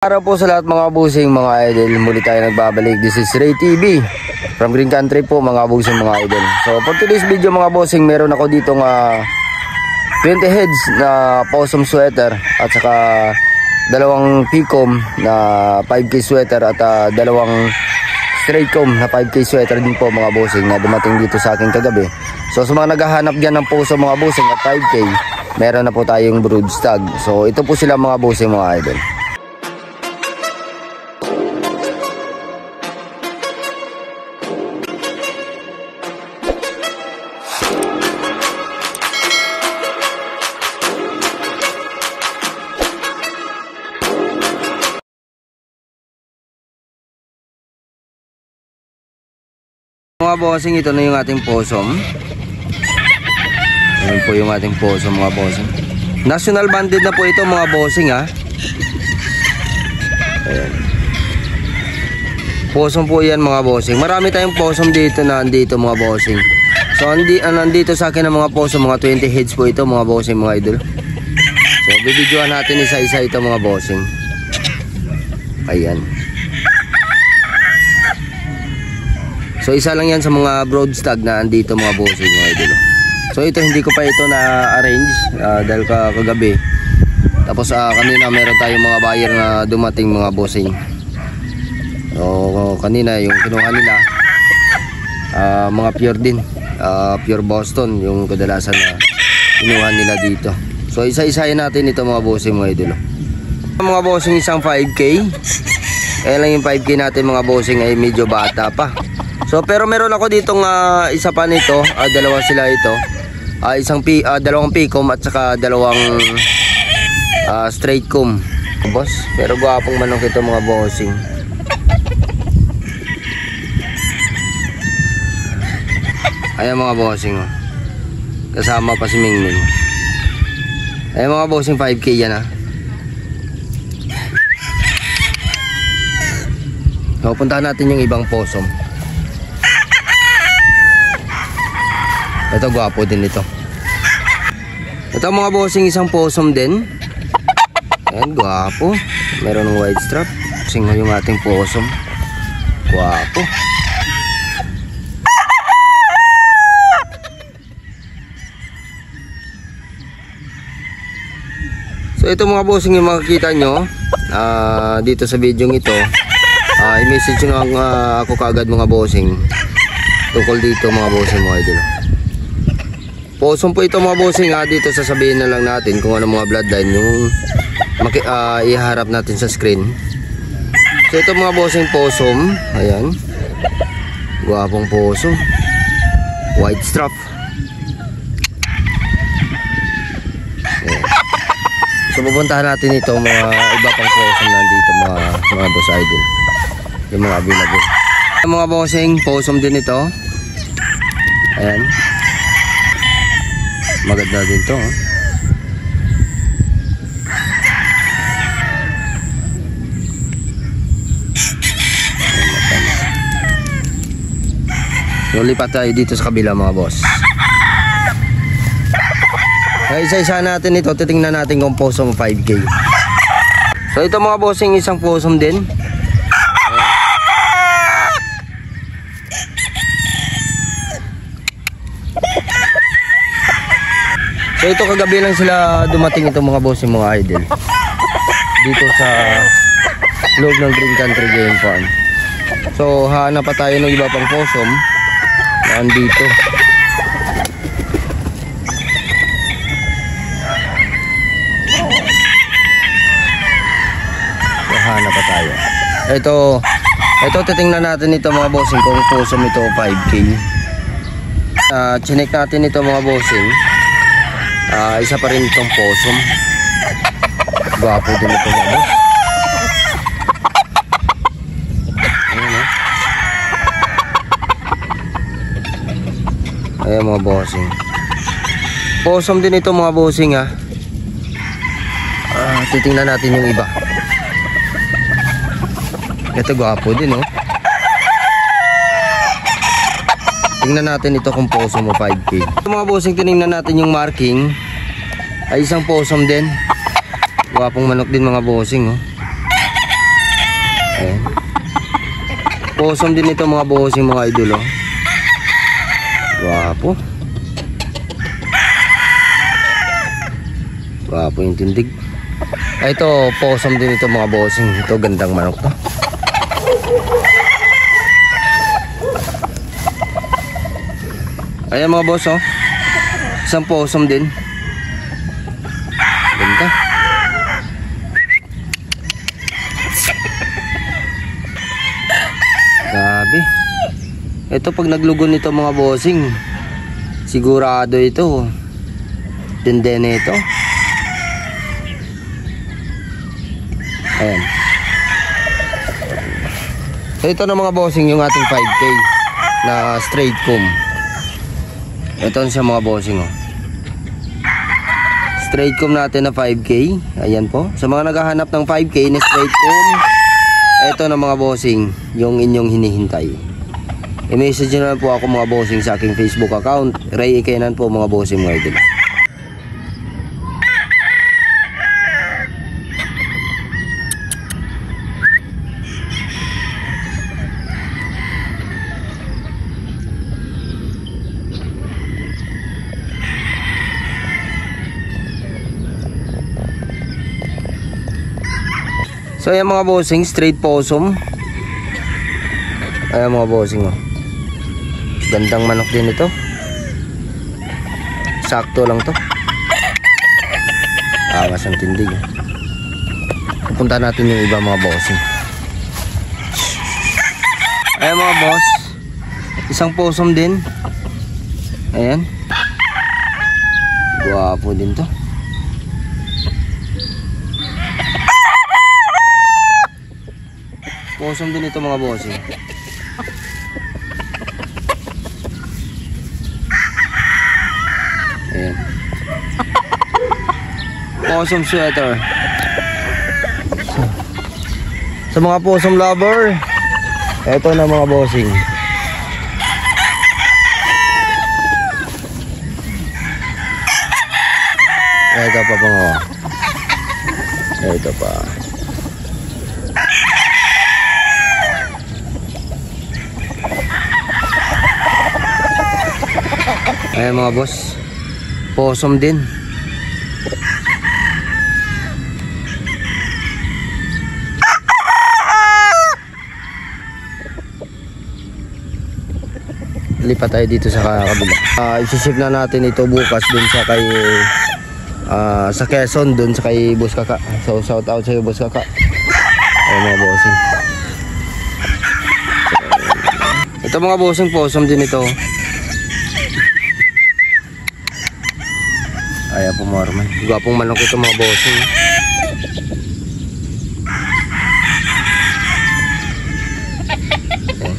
Araw po sa lahat mga busing, mga idol. Muli tayo nagbabalik. This is Ray TV from Green Country po mga busing, mga idol. So for today's video mga busing, meron ako dito nga 20 heads na possum sweater at saka dalawang picom na 5K sweater at dalawang straight comb na 5K sweater din po mga busing na dumating dito sa akin kagabi. So sa mga naghahanap dyan ng possum mga busing at 5K, meron na po tayong brood stag. So ito po sila mga busing, mga idol. Mga bossing, ito na yung ating possum. Ayan po yung ating possum mga bossing. National banded na po ito mga bossing ha. Ayan. Possum po yan mga bossing. Marami tayong possum dito na andito mga bossing. So nandito sa akin ang mga possum, mga 20 heads po ito mga bossing, mga idol. So bibidyoan natin isa-isa ito mga bossing. Ayan. So isa lang yan sa mga broad stag na andito mga bossing, mga idol. So ito hindi ko pa ito na-arrange dahil kagabi. Tapos kanina meron tayong mga buyer na dumating mga bossing. So kanina yung kinuha nila mga pure din, pure Boston yung kadalasan na kinuha nila dito. So isa-isahin natin ito mga bossing, mga idol. Mga bossing, isang 5K. Kaya lang yung 5K natin mga bossing ay medyo bata pa. So pero meron ako ditong isa pa nito, dalawa sila ito. Dalawang picom at saka dalawang straight comb. Boss, pero gwapong manok ito mga bossing. Ayan mga bossing. Kasama pa si Mingming. Ayan mga bossing, 5K yan ha. So puntahan natin yung ibang possum. Ito gwapo din ito. Ito mga bossing, isang possum din. Ayan, gwapo. Meron ng white strap. Singo yung ating possum. Gwapo. So ito mga bossing, yung makikita nyo dito sa video ito, i-message nyo ako kaagad mga bossing tungkol dito mga bossing, mga idol. Possum po ito mga bossing ha. Dito sasabihin na lang natin kung ano mga bloodline yung iharap natin sa screen. So ito mga bossing, possum. Ayan, guwapong possum, white strap. Ayan. So pupuntahan natin ito mga iba pang possum nandito mga boss idol, yung mga available. Mga bossing, possum din ito. Ayan, maganda din to. So lipat tayo dito sa kabila mga boss. Kaya isa-isa natin ito, titingnan natin kung possum 5K. So ito mga bossing, isang possum din. So ito kagabi lang sila dumating ito mga bossing, mga idol, dito sa loob ng Green Country Game Farm. So hanap pa tayo ng iba pang possum na andito. So hanap pa tayo. Ito titingnan natin ito mga bossing kung possum ito 5K. Chinek natin ito mga bossing. Isa pa rin itong possum. Gwapo din ito mga boss. Ayan, ayan mga bossing, possum din ito mga bossing ha. Titingnan natin yung iba. Ito gwapo din oh. Tingnan natin ito kung possum o 5K. Ito mga bossing, tinignan natin yung marking. Ay isang possum din. Gwapong manok din mga bossing oh. Possum din ito mga bossing, mga idol, oh. Wapo. Wapo yung tindig. Ito, possum din ito mga bossing. Ito, gandang manok to. Ayan mga boss, oh. Isang possum din. Ganda. Grabe. Ito pag naglugon nito mga bossing, sigurado ito. Tinde na ito. Ayan. Ito na mga bossing yung ating 5K na straight comb. Ito siya mga bossing, oh. Straight comb natin na 5K. Ayan po. Sa mga naghahanap ng 5K na straight comb, ito na mga bossing yung inyong hinihintay. I-message nyo na po ako mga bossing sa aking Facebook account, Ray Ikenan po mga bossing mga idol. So ayan mga bossing, straight possum. Ayan mga bossing, oh. Gandang manok din ito. Sakto lang to. Awas ang tindig, eh. Pupunta natin yung iba mga bossing. Ayan mga boss, isang possum din. Ayan. Guwapo din to. Possum din ito mga bossing. Ayan. Possum sweater. Sa mga possum lover, ito na mga bossing. Ito pa mga. Ito pa. Ayan mga boss, possum din. Lipat tayo dito sa kabila. Isiship na natin ito bukas dun sa kay sa Quezon, dun sa kay Boss Kaka. So shout out sa iyo Boss Kaka. Ayan mga bossing. Ito mga bossing, possum din ito. Ayan po mga arman. Gwapong manok ito mga bossing. Okay.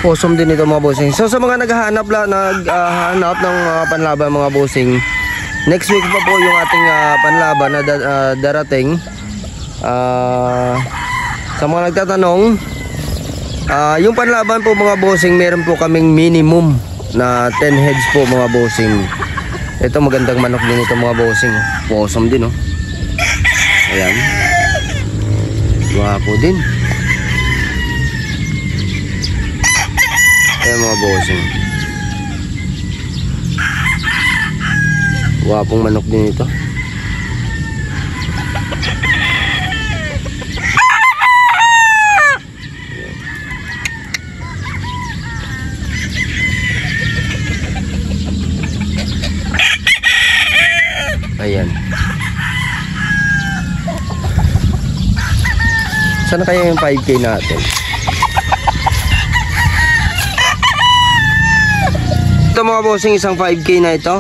Possum din ito mga bossing. So sa mga naghahanap ng panlaban mga bossing, next week pa po yung ating panlaban na darating. Sa mga nagtatanong, yung panlaban po mga bossing, meron po kaming minimum na 10 heads po mga bossing. Ito magandang manok din ito mga bossing. Possum din, oh. Ayan. Guwapo din. Ayan mga bossing. Guwapong manok din ito. Ayan. Sana kaya yung 5K natin? Ito mga bossing, isang 5K na ito.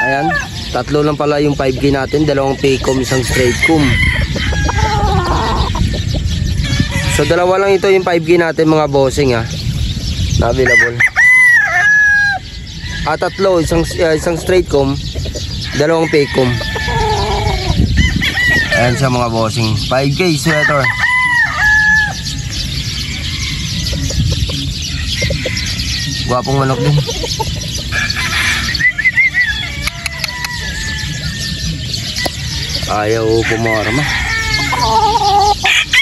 Ayan. Tatlo lang pala yung 5K natin. Dalawang paycom, isang straight comb. So dalawa lang ito yung 5K natin mga bossing, ha, na available. Tatlo, isang straight comb, dalawang paycom. Ayan siya mga bossing, 5K sweater. Gwapong manok din. Ayaw pumarma.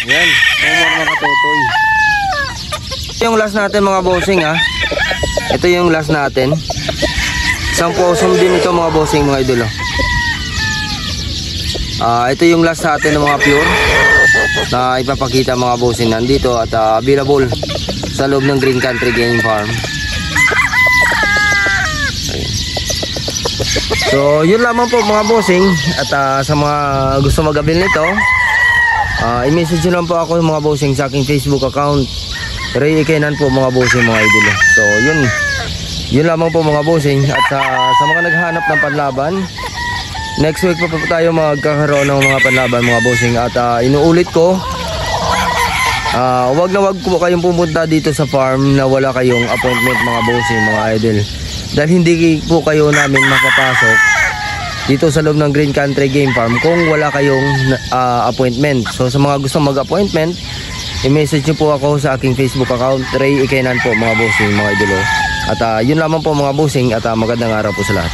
Ayan, pumarma ka Totoy. Ito yung last natin mga bossing ha. Ito yung last natin. Isang possum din ito mga bossing mga idolo. Ito yung last natin ng mga pure na ipapakita mga bossing nandito at available sa loob ng Green Country Game Farm. Ayan. So yun lamang po mga bossing. At sa mga gusto mag-avail nito, i-message nyo lang po ako mga bossing sa aking Facebook account, Ray Ikenan po mga bossing mga idolo. So yun lamang po mga bossing. At sa mga naghahanap ng panlaban, next week pa po tayo magkakaroon ng mga panlaban mga bossing. At inuulit ko, wag na wag po kayong pumunta dito sa farm na wala kayong appointment mga bossing mga idol. Dahil hindi po kayo namin makapasok dito sa loob ng Green Country Game Farm kung wala kayong appointment. So sa mga gusto mag-appointment, i-message nyo po ako sa aking Facebook account, Ray Ikenan po mga bossing mga idolo. At yun lamang po mga bossing at magandang araw po sa lahat.